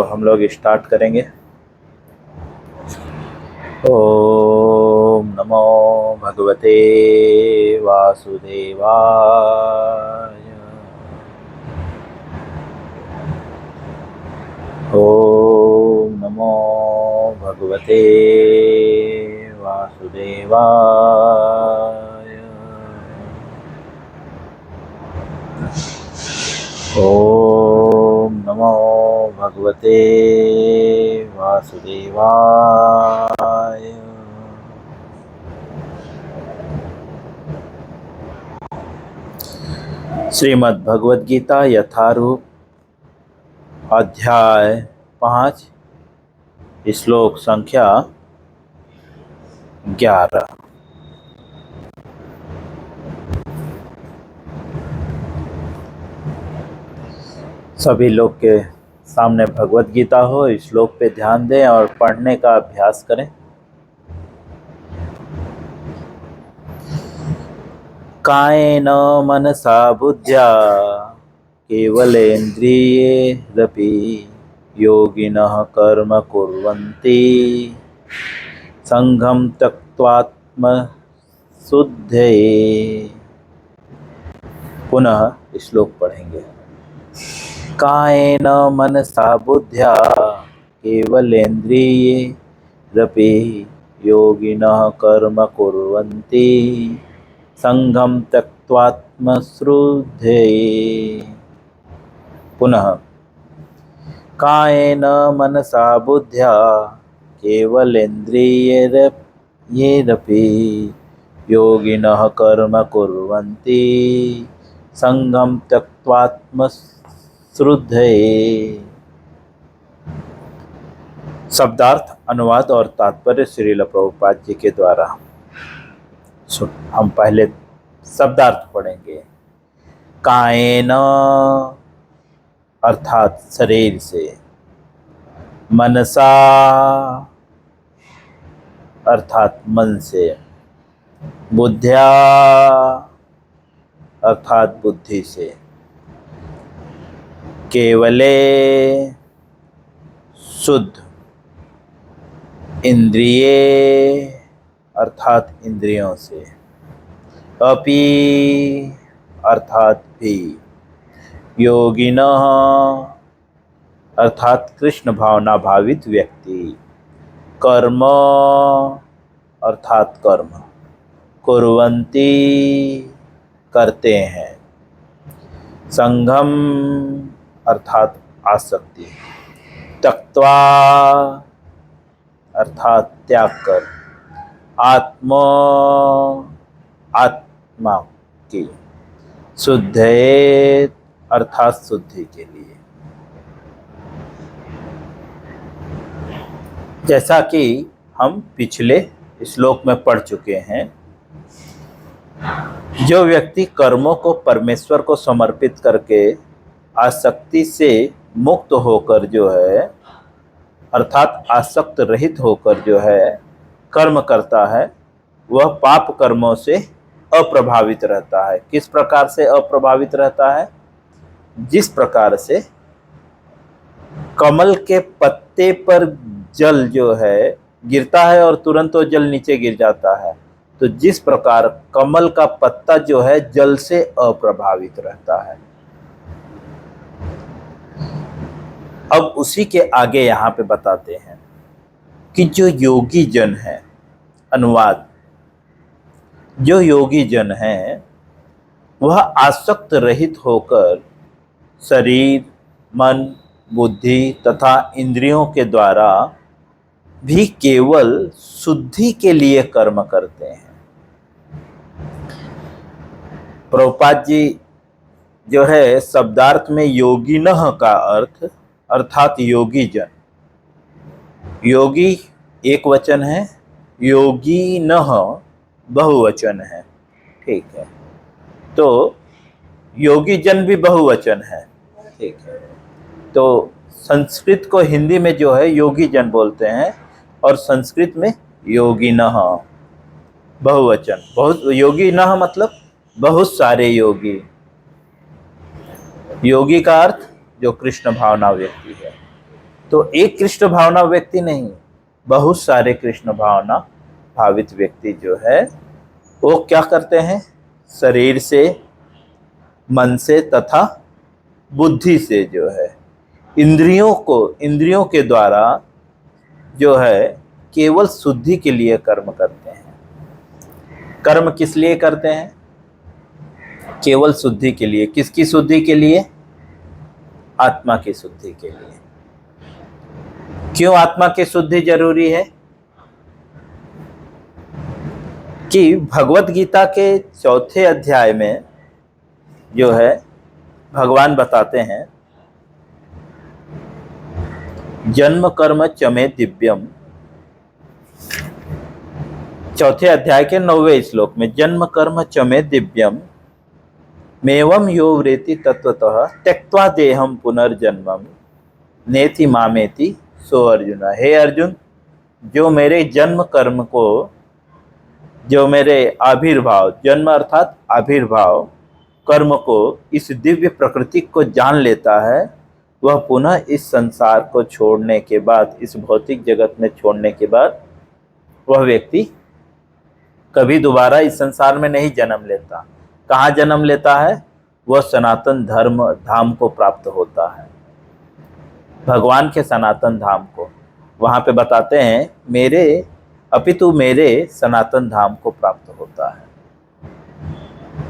हम लोग स्टार्ट करेंगे। ओम नमो भगवते वासुदेवाय। ओम नमो भगवते वासुदेवाय। ओम नमो भगवते वासुदेवाय। श्रीमद् भगवद गीता यथारूप अध्याय 5 श्लोक संख्या 11। सभी लोग के सामने भगवद गीता हो, इस श्लोक पे ध्यान दें और पढ़ने का अभ्यास करें। कायेन मनसा बुद्ध्या केवलेन्द्रियैरपि योगिनः कर्म कुर्वन्ति संघं त्यक्त्वात्मशुद्धये। पुनः श्लोक पढ़ेंगे। कायेन मनसा बुद्ध्या केवलेन्द्रियैरपि योगिनः कर्म कुर्वन्ति संघं त्यक्त्वात्मशुद्धये। पुनः कायेन मनसा बुद्ध्या केवलेन्द्रियैरपि योगिनः कर्म कुर्वन्ति संघं त्यक्त्वात्मशुद्धये। शब्दार्थ, अनुवाद और तात्पर्य श्रील प्रभुपाद जी के द्वारा। हम पहले शब्दार्थ पढ़ेंगे। कायेन अर्थात शरीर से, मनसा अर्थात मन से, बुद्ध्या अर्थात बुद्धि से, केवले शुद्ध, इंद्रिये अर्थात इंद्रियों से, अपि अर्थात भी, योगिनः अर्थात कृष्ण भावना भावित व्यक्ति, कर्म अर्थात कर्म, कुर्वन्ति करते हैं, संघम अर्थात आसक्ति, त्यक्त्वा अर्थात त्याग कर, आत्मा की, शुद्धये अर्थात शुद्धि के लिए। जैसा कि हम पिछले श्लोक में पढ़ चुके हैं, जो व्यक्ति कर्मों को परमेश्वर को समर्पित करके आसक्ति से मुक्त होकर जो है, अर्थात आसक्त रहित होकर जो है कर्म करता है, वह पाप कर्मों से अप्रभावित रहता है। किस प्रकार से अप्रभावित रहता है? जिस प्रकार से कमल के पत्ते पर जल जो है गिरता है और तुरंत वो जल नीचे गिर जाता है, तो जिस प्रकार कमल का पत्ता जो है जल से अप्रभावित रहता है। अब उसी के आगे यहाँ पे बताते हैं कि जो योगी जन है, अनुवाद, जो योगी जन है वह आसक्त रहित होकर शरीर, मन, बुद्धि तथा इंद्रियों के द्वारा भी केवल शुद्धि के लिए कर्म करते हैं। प्रभुपाद जी जो है शब्दार्थ में योगिनः का अर्थ अर्थात योगी जन, योगी एक वचन है, योगिनः बहुवचन है। ठीक है, तो योगी जन भी बहुवचन है। ठीक है, तो संस्कृत को हिंदी में जो है योगी जन बोलते हैं और संस्कृत में योगिनः बहुवचन, बहुत योगिनः मतलब बहुत सारे योगी। योगी का अर्थ जो कृष्ण भावना व्यक्ति है। तो एक कृष्ण भावना व्यक्ति नहीं, बहुत सारे कृष्ण भावना भावित व्यक्ति जो है वो क्या करते हैं, शरीर से, मन से तथा बुद्धि से जो है इंद्रियों के द्वारा जो है केवल शुद्धि के लिए कर्म करते हैं। कर्म किस लिए करते हैं? केवल शुद्धि के लिए। किसकी शुद्धि के लिए? आत्मा की शुद्धि के लिए। क्यों आत्मा की शुद्धि जरूरी है? कि भगवत गीता के 4थे अध्याय में जो है भगवान बताते हैं, जन्म कर्म चमे दिव्यम, 4थे अध्याय के 9वें श्लोक में, जन्म कर्म चमे दिव्यम मेवम यो व्रेति तत्वतः त्यक्त्वा देहम पुनर्जन्मम नेति मामेति सो अर्जुन। हे अर्जुन, जो मेरे जन्म कर्म को, जो मेरे आविर्भाव, जन्म अर्थात आविर्भाव कर्म को, इस दिव्य प्रकृति को जान लेता है, वह पुनः इस संसार को छोड़ने के बाद, इस भौतिक जगत में छोड़ने के बाद वह व्यक्ति कभी दोबारा इस संसार में नहीं जन्म लेता। कहाँ जन्म लेता है? वह सनातन धर्म धाम को प्राप्त होता है, भगवान के सनातन धाम को। वहाँ पे बताते हैं मेरे अपितु मेरे सनातन धाम को प्राप्त होता है।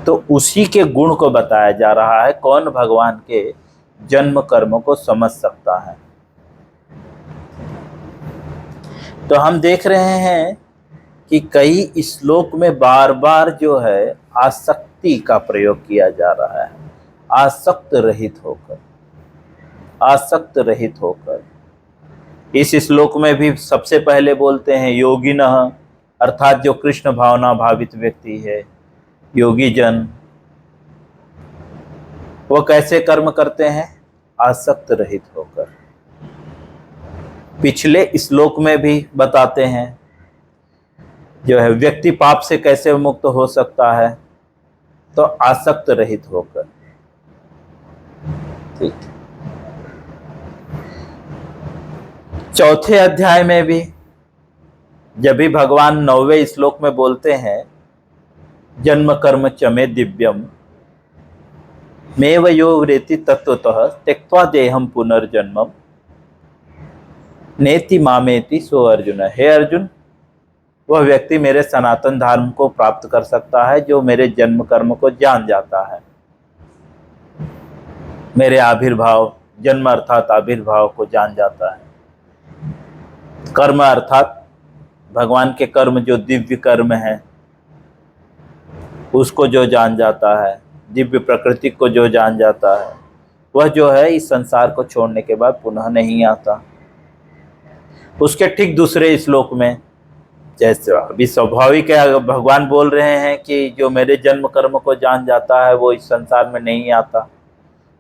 तो उसी के गुण को बताया जा रहा है, कौन भगवान के जन्म कर्म को समझ सकता है। तो हम देख रहे हैं कि कई श्लोक में बार बार जो है आसक्ति का प्रयोग किया जा रहा है। आसक्त रहित होकर, आसक्त रहित होकर। इस श्लोक में भी सबसे पहले बोलते हैं योगिनः, अर्थात जो कृष्ण भावना भावित व्यक्ति है, योगी जन, वो कैसे कर्म करते हैं? आसक्त रहित होकर। पिछले श्लोक में भी बताते हैं जो है व्यक्ति पाप से कैसे मुक्त हो सकता है, तो आसक्त रहित होकर। ठीक। 4थे अध्याय में भी जब भी भगवान 9वें श्लोक में बोलते हैं जन्म कर्म चमे दिव्यम मेव यो व्रेति तत्वतः त्यक्त्वा देहम पुनर्जन्मम नेति मामेति सो अर्जुन। हे अर्जुन, वह व्यक्ति मेरे सनातन धर्म को प्राप्त कर सकता है जो मेरे जन्म कर्म को जान जाता है, मेरे आविर्भाव, जन्म अर्थात आविर्भाव को जान जाता है, कर्म अर्थात भगवान के कर्म जो दिव्य कर्म है उसको जो जान जाता है, दिव्य प्रकृति को जो जान जाता है, वह जो है इस संसार को छोड़ने के बाद पुनः नहीं आता। उसके ठीक दूसरे श्लोक में, जैसे अभी स्वाभाविक है, भगवान बोल रहे हैं कि जो मेरे जन्म कर्म को जान जाता है वो इस संसार में नहीं आता।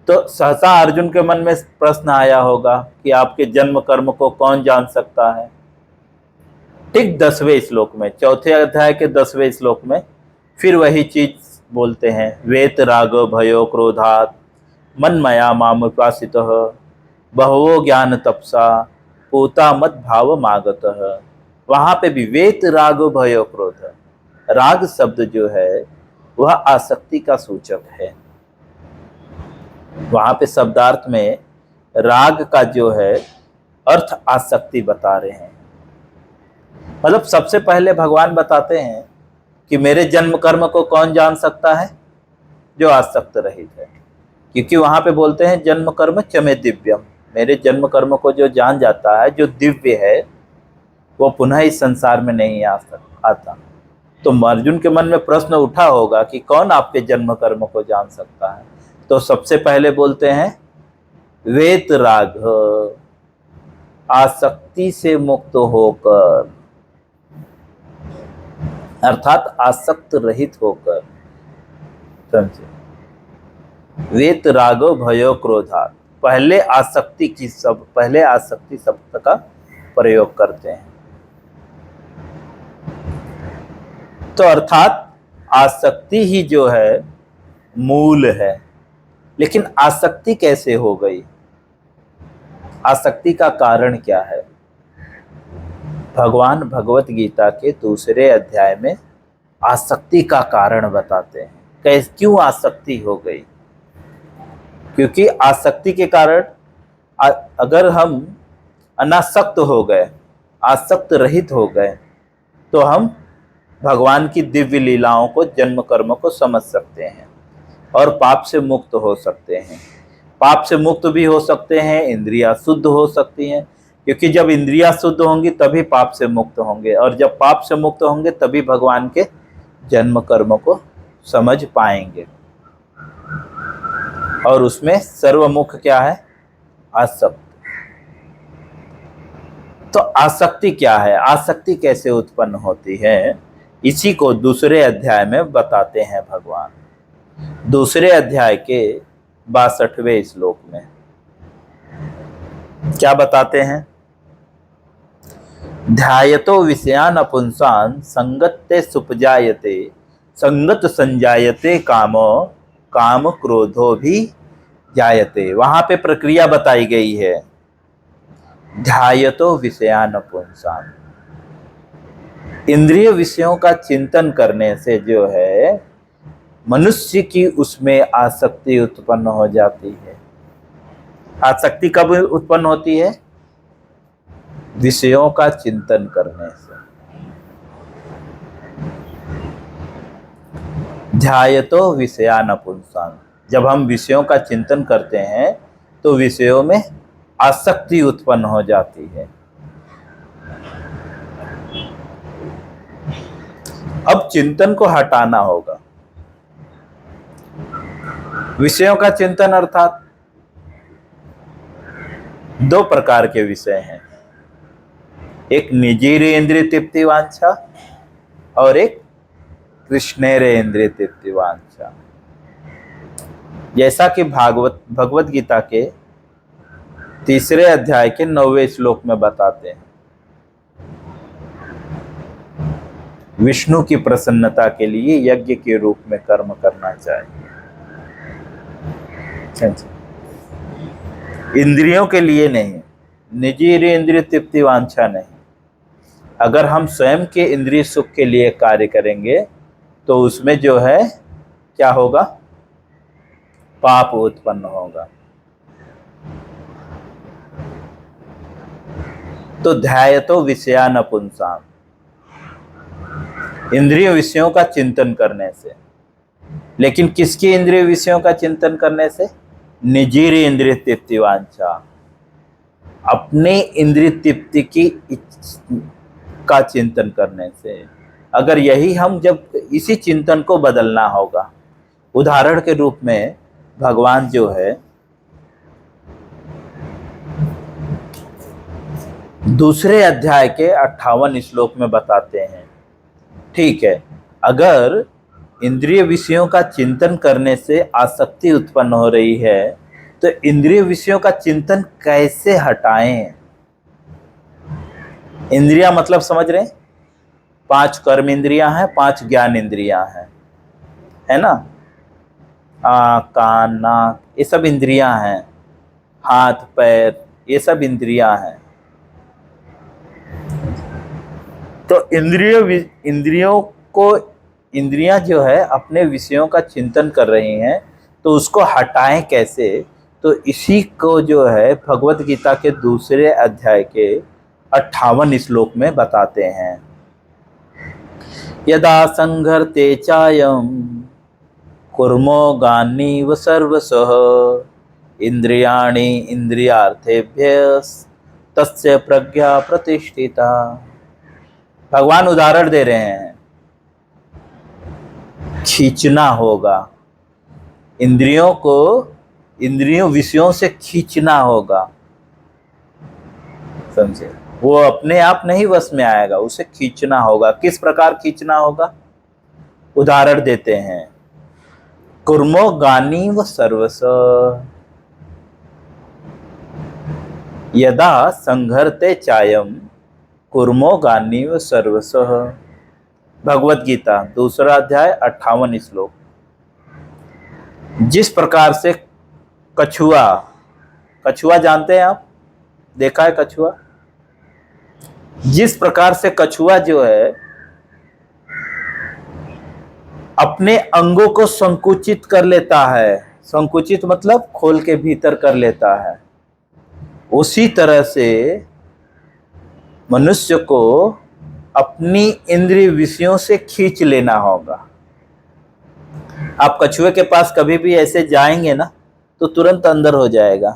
तो सहसा अर्जुन के मन में प्रश्न आया होगा कि आपके जन्म कर्म को कौन जान सकता है? ठीक 10वें श्लोक में, 4थे अध्याय के 10वें श्लोक में फिर वही चीज बोलते हैं, वेत राग भयो क्रोधात मनमया माम उपासितः बहवो ज्ञान तपसा पूता मद भाव मागतः। वहां पे भी वेत राग भयो क्रोध, राग शब्द जो है वह आसक्ति का सूचक है। वहां पे शब्दार्थ में राग का जो है अर्थ आसक्ति बता रहे हैं। मतलब सबसे पहले भगवान बताते हैं कि मेरे जन्म कर्म को कौन जान सकता है? जो आसक्त रहित है। क्योंकि वहां पे बोलते हैं जन्म कर्म चमे दिव्यम, मेरे जन्म कर्म को जो जान जाता है, जो दिव्य है, वो पुनः इस संसार में नहीं आता। तो अर्जुन के मन में प्रश्न उठा होगा कि कौन आपके जन्म कर्म को जान सकता है? तो सबसे पहले बोलते हैं वेत राग, आसक्ति से मुक्त होकर, अर्थात आसक्त रहित होकर। समझे? वेत रागो भयो क्रोधात, पहले आसक्ति शब्द का प्रयोग करते हैं। तो अर्थात आसक्ति ही जो है मूल है, लेकिन आसक्ति कैसे हो गई? आसक्ति का कारण क्या है? भगवान भगवत गीता के दूसरे अध्याय में आसक्ति का कारण बताते हैं। क्यों आसक्ति हो गई? क्योंकि आसक्ति के कारण अगर हम अनासक्त हो गए, आसक्त रहित हो गए, तो हम भगवान की दिव्य लीलाओं को, जन्म कर्म को समझ सकते हैं और पाप से मुक्त हो सकते हैं। पाप से मुक्त भी हो सकते हैं, इंद्रियां शुद्ध हो सकती हैं, क्योंकि जब इंद्रियां शुद्ध होंगी तभी पाप से मुक्त होंगे, और जब पाप से मुक्त होंगे तभी भगवान के जन्म कर्म को समझ पाएंगे। और उसमें सर्वमुख क्या है? आसक्ति। तो आसक्ति क्या है? आसक्ति कैसे उत्पन्न होती है? इसी को दूसरे अध्याय में बताते हैं भगवान। दूसरे अध्याय के 62वें श्लोक में क्या बताते हैं? ध्यायतो विषयान अपुंसान संगत्ते सुपजायते संगत संजायते कामो काम क्रोधो भी जायते। वहां पे प्रक्रिया बताई गई है। ध्यायतो विषयान अपुंसान, इंद्रिय विषयों का चिंतन करने से जो है मनुष्य की उसमें आसक्ति उत्पन्न हो जाती है। आसक्ति कब उत्पन्न होती है? विषयों का चिंतन करने से। ध्यायतो विषयान पुंसान, जब हम विषयों का चिंतन करते हैं तो विषयों में आसक्ति उत्पन्न हो जाती है। अब चिंतन को हटाना होगा। विषयों का चिंतन अर्थात दो प्रकार के विषय हैं, एक निजीरे इंद्रिय तृप्ति वांछा और एक कृष्णेरे इंद्रिय तृप्ति वांछा। जैसा कि भगवत गीता के तीसरे अध्याय के 9वें श्लोक में बताते हैं, विष्णु की प्रसन्नता के लिए यज्ञ के रूप में कर्म करना चाहिए। इंद्रियों के लिए नहीं, निजी इंद्रिय तृप्ति वांछा नहीं। अगर हम स्वयं के इंद्रिय सुख के लिए कार्य करेंगे तो उसमें जो है क्या होगा? पाप उत्पन्न होगा। तो ध्यायतो विषयान पुंसान, इंद्रिय विषयों का चिंतन करने से। लेकिन किसकी इंद्रिय विषयों का चिंतन करने से? निजीर इंद्रिय तृप्ति वांछा, अपने इंद्रिय तृप्ति की का चिंतन करने से। अगर यही हम जब इसी चिंतन को बदलना होगा, उदाहरण के रूप में भगवान जो है दूसरे अध्याय के 58 श्लोक में बताते हैं, ठीक है, अगर इंद्रिय विषयों का चिंतन करने से आसक्ति उत्पन्न हो रही है तो इंद्रिय विषयों का चिंतन कैसे हटाएं? इंद्रिया मतलब समझ रहे हैं? 5 कर्म इंद्रियां हैं, 5 ज्ञान इंद्रियां हैं, है ना? आँख, कान, नाक, ये सब इंद्रियां हैं, हाथ पैर, ये सब इंद्रियां हैं। तो इंद्रियां जो है अपने विषयों का चिंतन कर रही हैं, तो उसको हटाएं कैसे? तो इसी को जो है भगवत गीता के दूसरे अध्याय के 58 श्लोक में बताते हैं। यदा संघर्ते चायम कुर्मो गानीव सर्वसः इंद्रियाणि इंद्रियार्थेभ्यः तस्य प्रज्ञा प्रतिष्ठिता। भगवान उदाहरण दे रहे हैं, खींचना होगा इंद्रियों को, इंद्रियों विषयों से खींचना होगा, समझे? वो अपने आप नहीं वश में आएगा, उसे खींचना होगा। किस प्रकार खींचना होगा? उदाहरण देते हैं, कुर्मो गानीव सर्वस यदा संघर्ते चायम कुर्मो गानीव सर्वसः। भगवत गीता दूसरा अध्याय 58 श्लोक। जिस प्रकार से कछुआ, कछुआ जानते हैं आप, देखा है कछुआ? जिस प्रकार से कछुआ जो है अपने अंगों को संकुचित कर लेता है, संकुचित मतलब खोल के भीतर कर लेता है, उसी तरह से मनुष्य को अपनी इंद्रिय विषयों से खींच लेना होगा। आप कछुए के पास कभी भी ऐसे जाएंगे ना तो तुरंत अंदर हो जाएगा।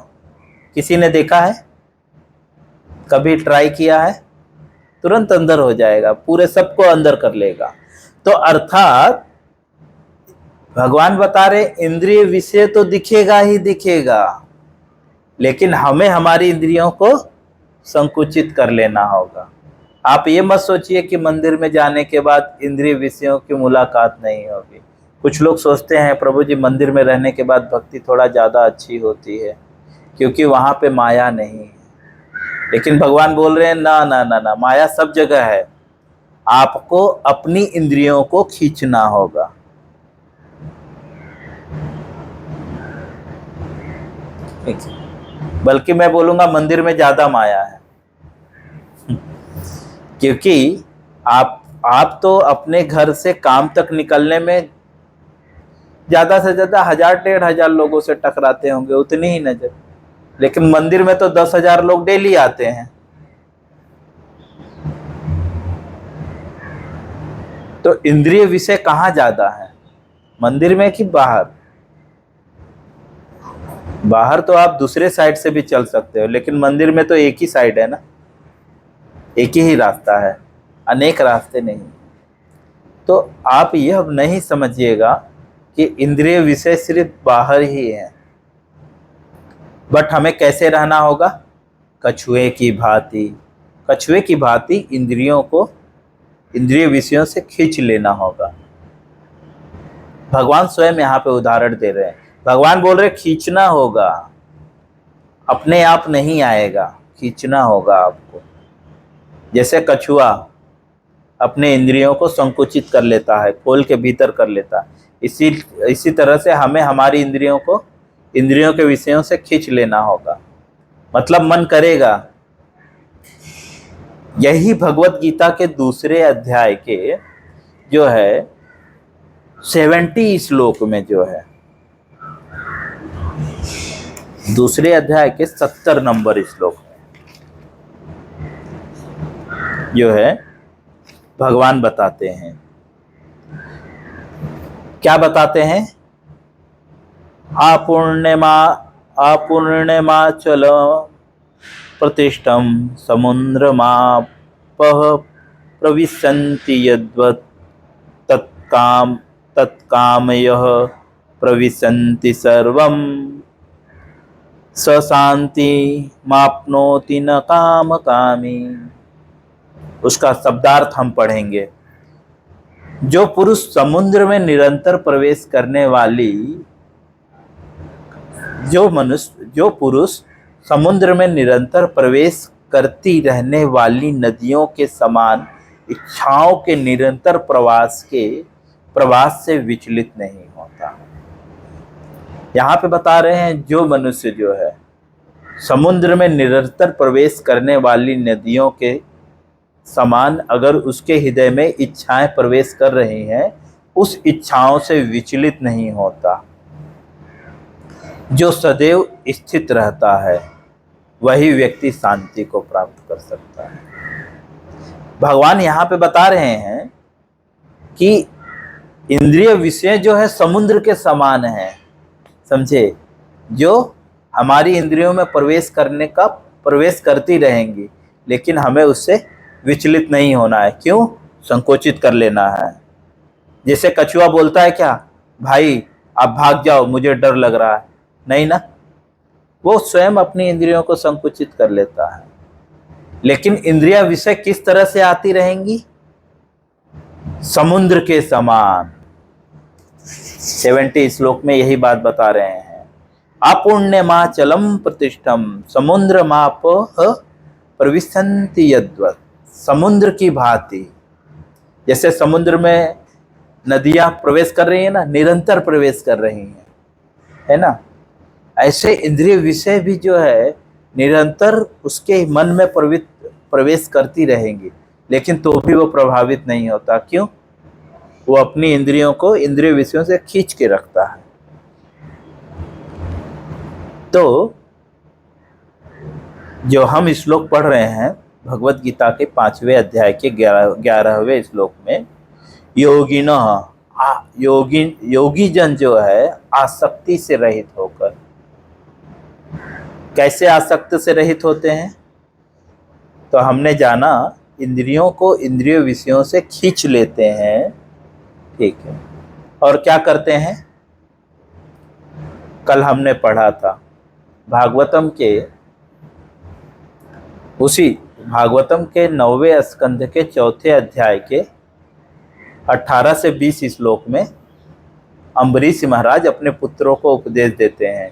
किसी ने देखा है, कभी ट्राई किया है? तुरंत अंदर हो जाएगा, पूरे सबको अंदर कर लेगा। तो अर्थात भगवान बता रहे इंद्रिय विषय तो दिखेगा ही दिखेगा, लेकिन हमें हमारी इंद्रियों को संकुचित कर लेना होगा। आप ये मत सोचिए कि मंदिर में जाने के बाद इंद्रिय विषयों की मुलाकात नहीं होगी। कुछ लोग सोचते हैं प्रभु जी मंदिर में रहने के बाद भक्ति थोड़ा ज़्यादा अच्छी होती है क्योंकि वहाँ पे माया नहीं है, लेकिन भगवान बोल रहे हैं ना ना ना ना, माया सब जगह है, आपको अपनी इंद्रियों को खींचना होगा। बल्कि मैं बोलूंगा मंदिर में ज्यादा माया है, क्योंकि आप तो अपने घर से काम तक निकलने में ज्यादा से ज्यादा 1000-1500 लोगों से टकराते होंगे, उतनी ही नजर, लेकिन मंदिर में तो 10,000 लोग डेली आते हैं। तो इंद्रिय विषय कहाँ ज्यादा है, मंदिर में कि बाहर? बाहर तो आप दूसरे साइड से भी चल सकते हो, लेकिन मंदिर में तो एक ही साइड है ना, एक ही रास्ता है, अनेक रास्ते नहीं। तो आप यह नहीं समझिएगा कि इंद्रिय विषय सिर्फ बाहर ही है, बट हमें कैसे रहना होगा? कछुए की भांति, कछुए की भांति इंद्रियों को इंद्रिय विषयों से खींच लेना होगा। भगवान स्वयं यहाँ पे उदाहरण दे रहे हैं। भगवान बोल रहे खींचना होगा, अपने आप नहीं आएगा, खींचना होगा आपको। जैसे कछुआ अपने इंद्रियों को संकुचित कर लेता है, खोल के भीतर कर लेता है, इसी तरह से हमें हमारी इंद्रियों को इंद्रियों के विषयों से खींच लेना होगा, मतलब मन करेगा। यही भगवत गीता के दूसरे अध्याय के जो है 70 श्लोक में जो है, दूसरे अध्याय के 70 नंबर श्लोक जो है भगवान बताते हैं, क्या बताते हैं? आपूर्णमाचल प्रतिष्ठम समुद्रमापः प्रविशन्ति यद्वत् तत्कामयः प्रविशन्ति सर्वं स शांति माप्नोति न कामकामी। उसका शब्दार्थ हम पढ़ेंगे। जो पुरुष समुद्र में निरंतर प्रवेश करने वाली, जो पुरुष समुद्र में निरंतर प्रवेश करती रहने वाली नदियों के समान इच्छाओं के निरंतर प्रवास से विचलित नहीं होता। यहाँ पे बता रहे हैं जो मनुष्य जो है समुद्र में निरंतर प्रवेश करने वाली नदियों के समान अगर उसके हृदय में इच्छाएं प्रवेश कर रही हैं, उस इच्छाओं से विचलित नहीं होता, जो सदैव स्थित रहता है, वही व्यक्ति शांति को प्राप्त कर सकता है। भगवान यहाँ पे बता रहे हैं कि इंद्रिय विषय जो है समुद्र के समान है, समझे, जो हमारी इंद्रियों में प्रवेश करती रहेंगी, लेकिन हमें उससे विचलित नहीं होना है। क्यों? संकोचित कर लेना है। जैसे कछुआ बोलता है क्या, भाई आप भाग जाओ, मुझे डर लग रहा है, नहीं ना, वो स्वयं अपनी इंद्रियों को संकुचित कर लेता है। लेकिन इंद्रिया विषय किस तरह से आती रहेंगी? समुद्र के समान। 70 श्लोक में यही बात बता रहे हैं। आपूर्ण्यमाचलम प्रतिष्ठम समुद्रमापः प्रविशन्ति यद्वत्, समुद्र की भांति। जैसे समुद्र में नदियां प्रवेश कर रही है ना, निरंतर प्रवेश कर रही हैं, है ना, ऐसे इंद्रिय विषय भी जो है निरंतर उसके मन में प्रवेश करती रहेंगी, लेकिन तो भी वो प्रभावित नहीं होता। क्यों? वो अपनी इंद्रियों को इंद्रिय विषयों से खींच के रखता है। तो जो हम श्लोक पढ़ रहे हैं भगवत गीता के 5वें अध्याय के 11वें श्लोक में, योगी जन जो है आसक्ति से रहित होकर, कैसे आसक्त से रहित होते हैं? तो हमने जाना इंद्रियों को इंद्रिय विषयों से खींच लेते हैं, ठीक है, और क्या करते हैं? कल हमने पढ़ा था भागवतम के 9वें स्कंध के 4थे अध्याय के 18 से 20 श्लोक में अम्बरीश महाराज अपने पुत्रों को उपदेश देते हैं।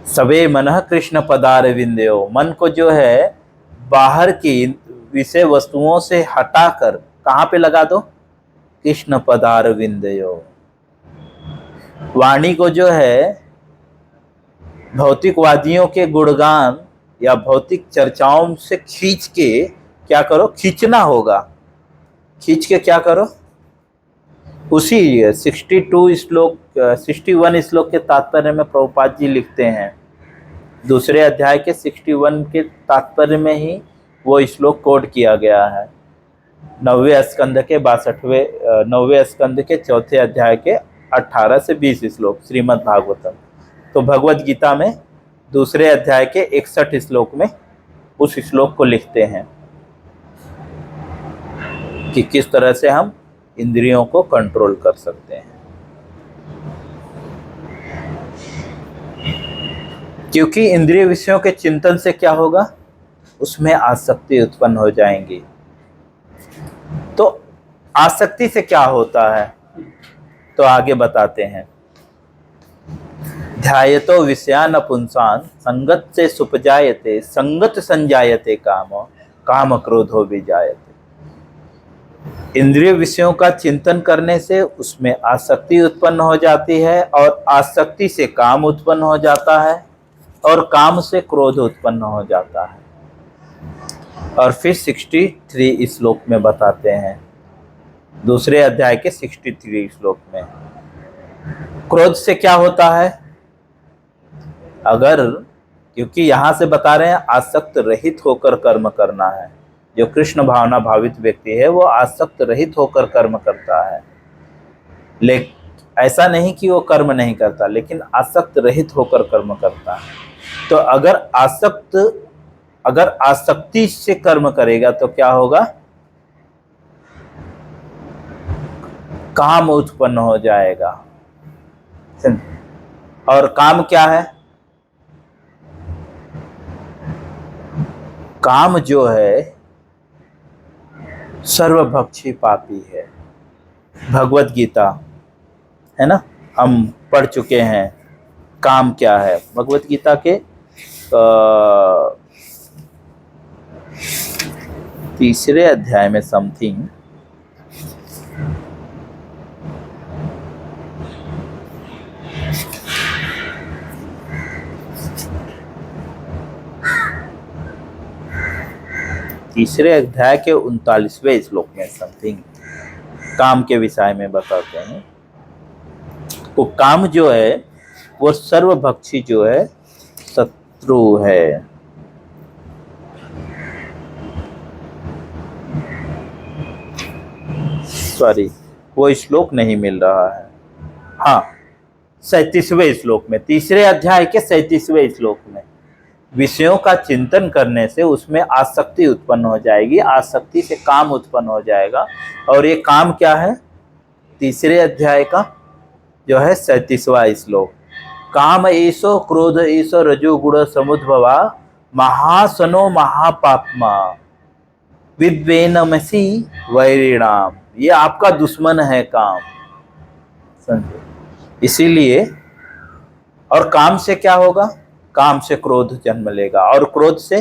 सवे मनः कृष्ण पदारविंदयो, मन को जो है बाहर की विषय वस्तुओं से हटाकर कहाँ पे लगा दो? कृष्ण पदारविंदयो। वाणी को जो है भौतिकवादियों के गुणगान या भौतिक चर्चाओं से खींच के क्या करो? खींचना होगा। खींच के क्या करो? उसी 61 श्लोक के तात्पर्य में प्रभुपाद जी लिखते हैं, दूसरे अध्याय के 61 के तात्पर्य में ही वो श्लोक कोड किया गया है। 9वें स्कंद के 4थे अध्याय के 18 से 20 श्लोक श्रीमद् भागवतम। तो भगवत गीता में दूसरे अध्याय के 61 श्लोक में उस श्लोक को लिखते हैं कि किस तरह से हम इंद्रियों को कंट्रोल कर सकते हैं। क्योंकि इंद्रिय विषयों के चिंतन से क्या होगा? उसमें आसक्ति उत्पन्न हो जाएंगी। तो आसक्ति से क्या होता है? तो आगे बताते हैं, ध्यायतो विषयान पुंसान संगत से सुपजायते संगत संजायते काम क्रोधो विजायते। इंद्रिय विषयों का चिंतन करने से उसमें आसक्ति उत्पन्न हो जाती है, और आसक्ति से काम उत्पन्न हो जाता है, और काम से क्रोध उत्पन्न हो जाता है। और फिर 63 श्लोक में बताते हैं, दूसरे अध्याय के 63 श्लोक में, क्रोध से क्या होता है? अगर, क्योंकि यहां से बता रहे हैं आसक्त रहित होकर कर्म करना है। जो कृष्ण भावना भावित व्यक्ति है वो आसक्त रहित होकर कर्म करता है। लेकिन ऐसा नहीं कि वो कर्म नहीं करता, लेकिन आसक्त रहित होकर कर्म करता है। तो अगर आसक्ति से कर्म करेगा तो क्या होगा? काम उत्पन्न हो जाएगा। और काम क्या है? काम जो है सर्वभक्षी पापी है। भगवत गीता है ना, हम पढ़ चुके हैं काम क्या है। भगवत गीता के 3 अध्याय में समथिंग तीसरे अध्याय के 39वें श्लोक में समथिंग काम के विषय में बताते हैं। वो काम जो है वो सर्वभक्षी जो है शत्रु है। सॉरी, वो श्लोक नहीं मिल रहा है। हाँ, 37वें श्लोक में, तीसरे अध्याय के 37वें श्लोक में, विषयों का चिंतन करने से उसमें आसक्ति उत्पन्न हो जाएगी, आसक्ति से काम उत्पन्न हो जाएगा। और ये काम क्या है? तीसरे अध्याय का जो है 37वां श्लोक, काम ईशो क्रोध ईशो रजोगुण समुद्भवा महासनो महापापमा विद्वेनमसी वैरिणाम। ये आपका दुश्मन है काम, समझे? इसीलिए, और काम से क्या होगा? काम से क्रोध जन्म लेगा, और क्रोध से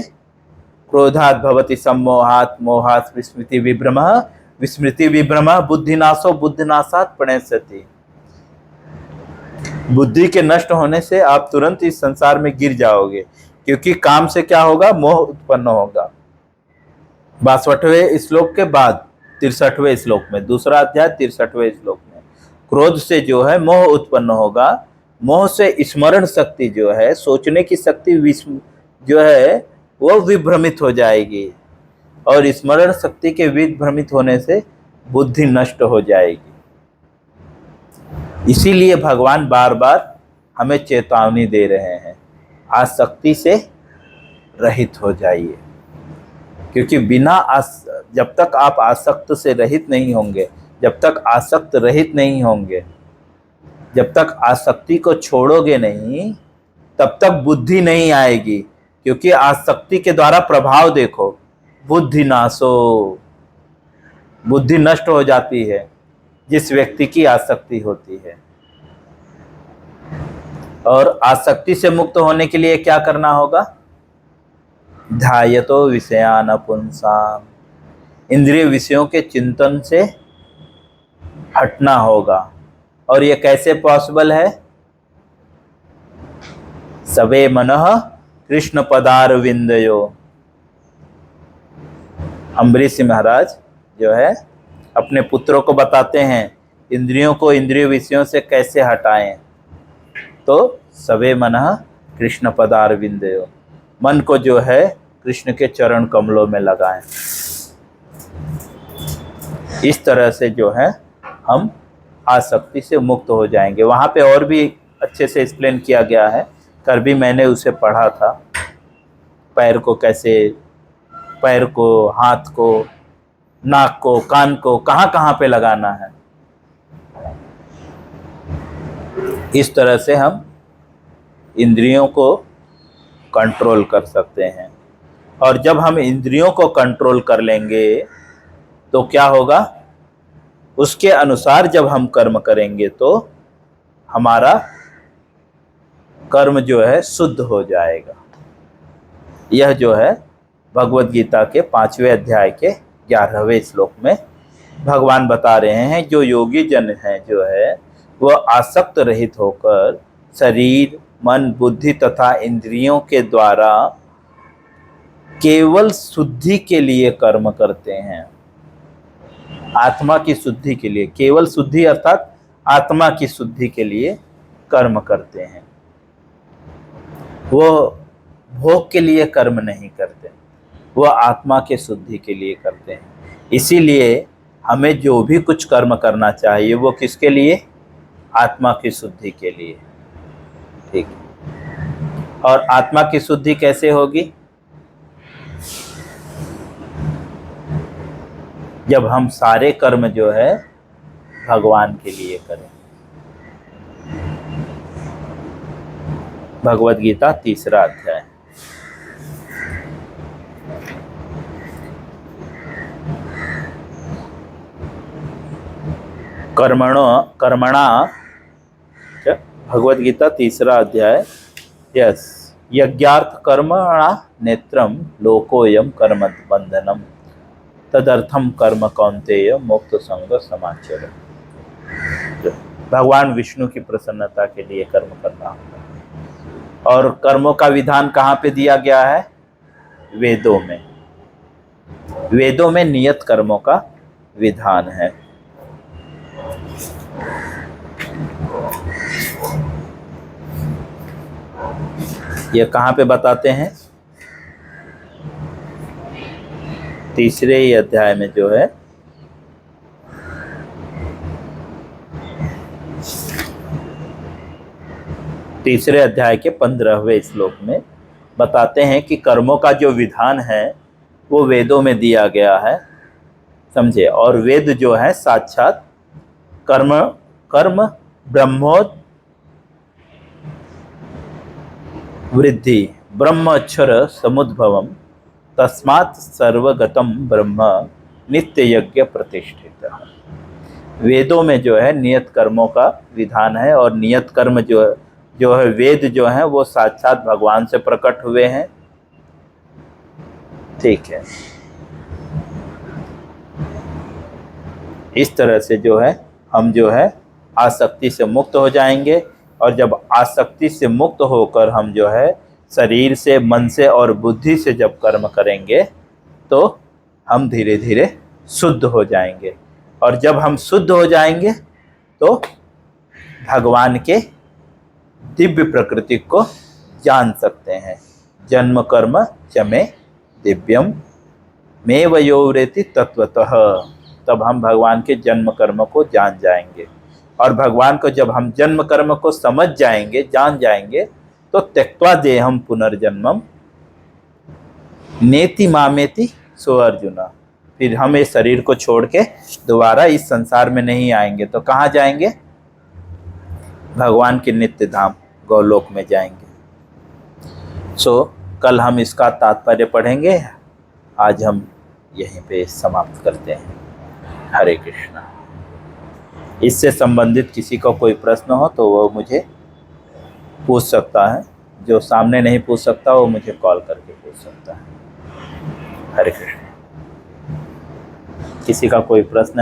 क्रोधात् भवति सम्मोहात् मोहात् विस्मृति विभ्रमः विस्मृति विभ्रमः बुद्धिनाशो बुद्धिनाशात् प्रणश्यति। बुद्धि के नष्ट होने से आप तुरंत इस संसार में गिर जाओगे, क्योंकि काम से क्या होगा, मोह उत्पन्न होगा। 62वें श्लोक के बाद 63वें श्लोक में, दूसरा अध्याय 63वें श्लोक में, क्रोध से जो है मोह उत्पन्न होगा। मोह से स्मरण शक्ति जो है, सोचने की शक्ति जो है वो विभ्रमित हो जाएगी, और स्मरण शक्ति के विभ्रमित होने से बुद्धि नष्ट हो जाएगी। इसीलिए भगवान बार बार हमें चेतावनी दे रहे हैं, आसक्ति से रहित हो जाइए, क्योंकि जब तक आप आसक्त से रहित नहीं होंगे, जब तक आसक्त रहित नहीं होंगे, जब तक आसक्ति को छोड़ोगे नहीं, तब तक बुद्धि नहीं आएगी। क्योंकि आसक्ति के द्वारा प्रभाव देखो, बुद्धि नाशो, बुद्धि नष्ट हो जाती है जिस व्यक्ति की आसक्ति होती है। और आसक्ति से मुक्त होने के लिए क्या करना होगा, ध्यायतो विषयान पुंसाम, इंद्रिय विषयों के चिंतन से हटना होगा। और ये कैसे पॉसिबल है, सबे मनः कृष्ण पदार विंदयो। अम्बरीश महाराज जो है अपने पुत्रों को बताते हैं इंद्रियों को इंद्रिय विषयों से कैसे हटाएं, तो सबे मनः कृष्ण पदार विंदयो, मन को जो है कृष्ण के चरण कमलों में लगाएं। इस तरह से जो है हम आसक्ति से मुक्त हो जाएंगे। वहाँ पे और भी अच्छे से एक्सप्लेन किया गया है, कल भी मैंने उसे पढ़ा था, पैर को कैसे, पैर को, हाथ को, नाक को, कान को कहाँ कहाँ पे लगाना है। इस तरह से हम इंद्रियों को कंट्रोल कर सकते हैं। और जब हम इंद्रियों को कंट्रोल कर लेंगे तो क्या होगा, उसके अनुसार जब हम कर्म करेंगे तो हमारा कर्म जो है शुद्ध हो जाएगा। यह जो है भगवद गीता के 5वें अध्याय के 11वें श्लोक में भगवान बता रहे हैं, जो योगी जन हैं जो है वह आसक्त रहित होकर शरीर, मन, बुद्धि तथा इंद्रियों के द्वारा केवल शुद्धि के लिए कर्म करते हैं। आत्मा की शुद्धि के लिए, केवल शुद्धि अर्थात आत्मा की शुद्धि के लिए कर्म करते हैं। वो भोग के लिए कर्म नहीं करते, वह आत्मा के शुद्धि के लिए करते हैं। इसीलिए हमें जो भी कुछ कर्म करना चाहिए वो किसके लिए, आत्मा की शुद्धि के लिए। ठीक है। और आत्मा की शुद्धि कैसे होगी, जब हम सारे कर्म जो है भगवान के लिए करें। भगवद गीता 3रा अध्याय। कर्मणा भगवद गीता 3रा अध्याय। यस, यज्ञार्थ कर्मणा नेत्रम लोकोयम कर्म बंधनम तदर्थम कर्म कौन्तेय मोक्त संग समाचर। भगवान विष्णु की प्रसन्नता के लिए कर्म करना होगा। और कर्मों का विधान कहाँ पे दिया गया है, वेदों में। वेदों में नियत कर्मों का विधान है। ये कहाँ पे बताते हैं, 3रे अध्याय में जो है 3रे अध्याय के 15वें श्लोक में बताते हैं कि कर्मों का जो विधान है वो वेदों में दिया गया है, समझे। और वेद जो है साक्षात कर्म ब्रह्मोद वृद्धि ब्रह्म अक्षर समुद्भवम तस्मात् सर्वगतम ब्रह्म नित्य यज्ञ प्रतिष्ठित। वेदों में जो है नियत कर्मों का विधान है, और नियत कर्म जो है वेद जो है वो साक्षात भगवान से प्रकट हुए हैं। ठीक है। इस तरह से जो है हम जो है आसक्ति से मुक्त हो जाएंगे, और जब आसक्ति से मुक्त होकर हम जो है शरीर से, मन से और बुद्धि से जब कर्म करेंगे तो हम धीरे धीरे शुद्ध हो जाएंगे। और जब हम शुद्ध हो जाएंगे तो भगवान के दिव्य प्रकृति को जान सकते हैं। जन्म कर्म चमे दिव्यम में वयोरेति तत्वतः, तब हम भगवान के जन्म कर्म को जान जाएंगे। और भगवान को जब हम जन्म कर्म को समझ जाएंगे, जान जाएंगे, तो त्यक्त्वा देहम पुनर्जन्मम नेति मामेति सो अर्जुन, फिर हम इस शरीर को छोड़ के दोबारा इस संसार में नहीं आएंगे। तो कहाँ जाएंगे? भगवान के नित्य धाम गौलोक में जाएंगे। कल हम इसका तात्पर्य पढ़ेंगे। आज हम यहीं पे समाप्त करते हैं। हरे कृष्णा। इससे संबंधित किसी को कोई प्रश्न हो तो वो मुझे पूछ सकता है, जो सामने नहीं पूछ सकता वो मुझे कॉल करके पूछ सकता है। हरे कृष्ण। किसी का कोई प्रश्न है?